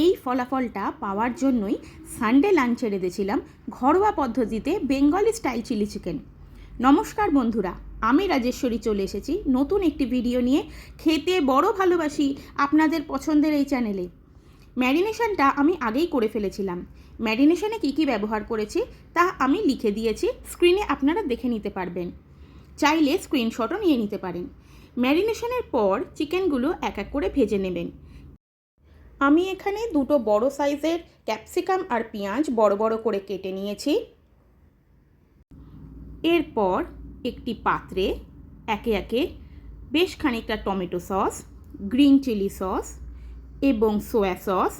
এই ফলাফলটা পাওয়ার জন্যই সানডে লাঞ্চে রেঁধেছিলাম ঘরোয়া পদ্ধতিতে বেঙ্গলি স্টাইল চিলি চিকেন। নমস্কার বন্ধুরা, আমি রাজেশ্বরী চলে এসেছি নতুন একটি ভিডিও নিয়ে। খেতে বড় ভালোবাসি আপনাদের পছন্দের এই চ্যানেলে। ম্যারিনেশনটা আমি আগেই করে ফেলেছিলাম। ম্যারিনেশনে কী কী ব্যবহার করেছি তা আমি লিখে দিয়েছি, স্ক্রিনে আপনারা দেখে নিতে পারবেন, চাইলে স্ক্রিনশটও নিয়ে নিতে পারেন। ম্যারিনেশনের পর চিকেনগুলো এক এক করে ভেজে নেবেন। আমি এখানে দুটো বড় সাইজের ক্যাপসিকাম আর পেঁয়াজ বড় বড় করে কেটে নিয়েছি। এরপর একটি পাত্রে একে একে বেশ খানিকটা tomato sauce, green chilli sauce এবং সোয়া সস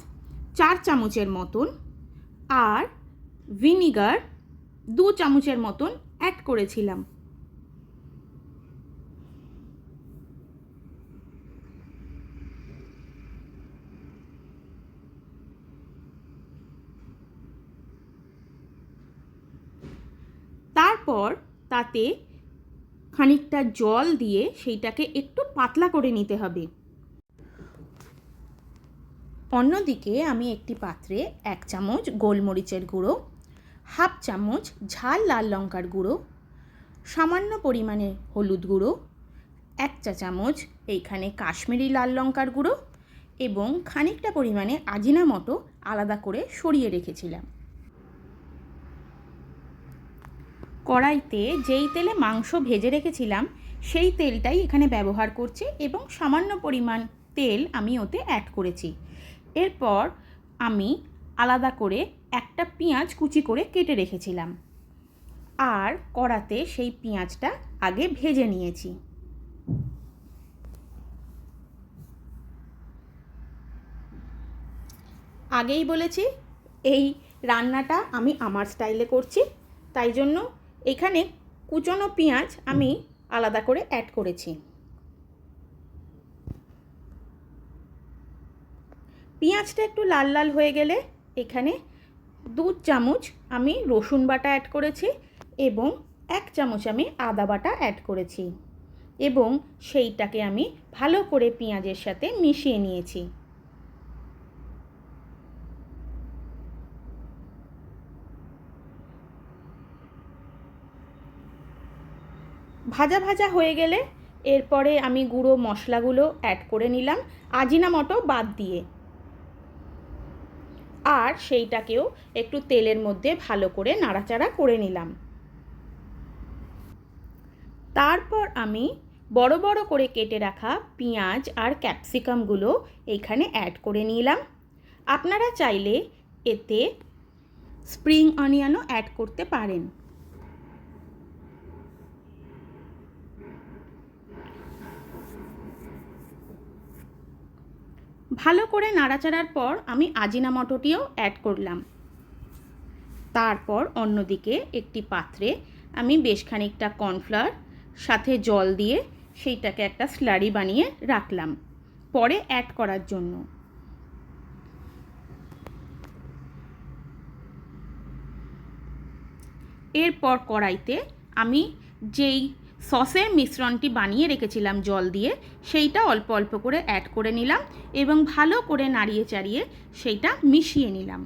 4 চামচের মতন আর ভিনিগার 2 চামচের মতন অ্যাড করেছিলাম। তারপর তাতে খানিকটা জল দিয়ে সেইটাকে একটু পাতলা করে নিতে হবে। অন্যদিকে আমি একটি পাত্রে 1 চামচ গোলমরিচের গুঁড়ো, হাফ চামচ ঝাল লাল লঙ্কার গুঁড়ো, সামান্য পরিমাণে হলুদ গুঁড়ো, 1 চা চামচ এইখানে কাশ্মীরি লাল লঙ্কার গুঁড়ো এবং খানিকটা পরিমাণে আজিনামোটো আলাদা করে সরিয়ে রেখেছিলাম। কড়াইতে যেই তেলে মাংস ভেজে রেখেছিলাম সেই তেলটাই এখানে ব্যবহার করছি এবং সামান্য পরিমাণ তেল আমি ওতে অ্যাড করেছি। এরপর আমি আলাদা করে একটা পেঁয়াজ কুচি করে কেটে রেখেছিলাম আর কড়াতে সেই পেঁয়াজটা আগে ভেজে নিয়েছি। আগেই বলেছি এই রান্নাটা আমি আমার স্টাইলে করছি, তাই জন্য এখানে কুচনো পেঁয়াজ আমি আলাদা করে অ্যাড করেছি। পেঁয়াজটা একটু লাল লাল হয়ে গেলে এখানে 2 চামচ আমি রসুন বাটা অ্যাড করেছি এবং 1 চামচ আমি আদা বাটা অ্যাড করেছি এবং সেইটাকে আমি ভালো করে পেঁয়াজের সাথে মিশিয়ে নিয়েছি। ভাজা ভাজা হয়ে গেলে এরপরে আমি গুঁড়ো মশলাগুলো অ্যাড করে নিলাম আজিনামোটো বাদ দিয়ে, আর সেইটাকেও একটু তেলের মধ্যে ভালো করে নাড়াচাড়া করে নিলাম। তারপর আমি বড় বড় করে কেটে রাখা পেঁয়াজ আর ক্যাপসিকামগুলো এইখানে অ্যাড করে নিলাম। আপনারা চাইলে এতে স্প্রিং অনিয়নও অ্যাড করতে পারেন। ভালো করে নাড়াচাড়ার পর আমি আজিনামোটোটিও অ্যাড করলাম। তারপর অন্যদিকে একটি পাত্রে আমি বেশ খানিকটা কর্নফ্লাওয়ার সাথে জল দিয়ে সেইটাকে একটা স্লারি বানিয়ে রাখলাম পরে অ্যাড করার জন্য। এরপর কড়াইতে আমি যেই সসের মিশ্রণটি বানিয়ে রেখেছিলাম জল দিয়ে সেইটা অল্প অল্প করে অ্যাড করে নিলাম এবং ভালো করে নাড়িয়ে চাড়িয়ে সেইটা মিশিয়ে নিলাম।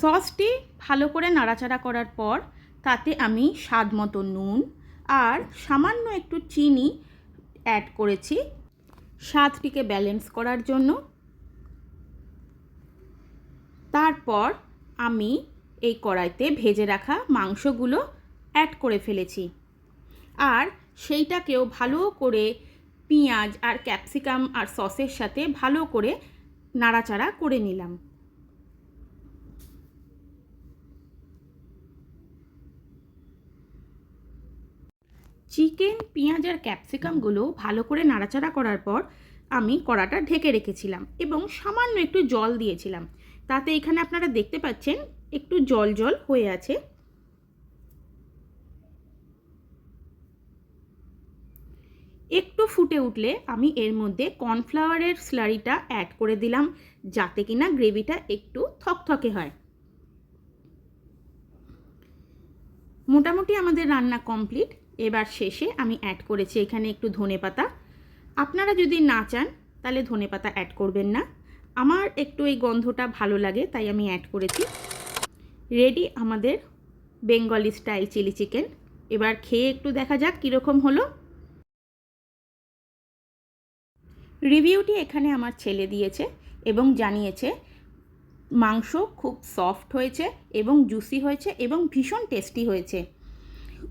সসটি ভালো করে নাড়াচাড়া করার পর তাতে আমি স্বাদ মতো নুন আর সামান্য একটু চিনি অ্যাড করেছি স্বাদটিকে ব্যালেন্স করার জন্য। তারপর আমি এই কড়াইতে ভেজে রাখা মাংসগুলো অ্যাড করে ফেলেছি আর সেইটাকেও ভালো করে পেঁয়াজ আর ক্যাপসিকাম আর সসের সাথে ভালো করে নাড়াচাড়া করে নিলাম। চিকেন, পেঁয়াজ আর ক্যাপসিকামগুলো ভালো করে নাড়াচাড়া করার পর আমি কড়াটা ঢেকে রেখেছিলাম এবং সামান্য একটু জল দিয়েছিলাম। তাতে এখানে আপনারা দেখতে পাচ্ছেন একটু জল জল হয়ে আছে। একটু ফুটে উঠলে আমি এর মধ্যে কর্নফ্লাওয়ারের স্লারিটা অ্যাড করে দিলাম যাতে কিনা গ্রেভিটা একটু থকথকে হয়। মোটামুটি আমাদের রান্না কমপ্লিট। এবার শেষে আমি অ্যাড করেছি এখানে একটু ধনেপাতা। আপনারা যদি না চান তাহলে ধনেপাতা অ্যাড করবেন না, আমার একটু এই গন্ধটা ভালো লাগে তাই আমি অ্যাড করেছি। রেডি আমাদের বেঙ্গলি স্টাইল চিলি চিকেন। এবার খেয়ে একটু দেখা যাক কীরকম হলো। রিভিউটি এখানে আমার ছেলে দিয়েছে এবং জানিয়েছে মাংস খুব সফট হয়েছে এবং জুসি হয়েছে এবং ভীষণ টেস্টি হয়েছে।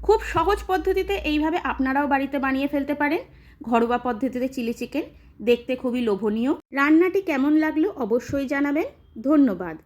খুব সহজ পদ্ধতিতে এইভাবে আপনারাও বাড়িতে বানিয়ে ফেলতে পারেন ঘরোয়া পদ্ধতিতে চিলি চিকেন। দেখতে খুবই লোভনীয়। রান্নাটি কেমন লাগলো অবশ্যই জানাবেন। ধন্যবাদ।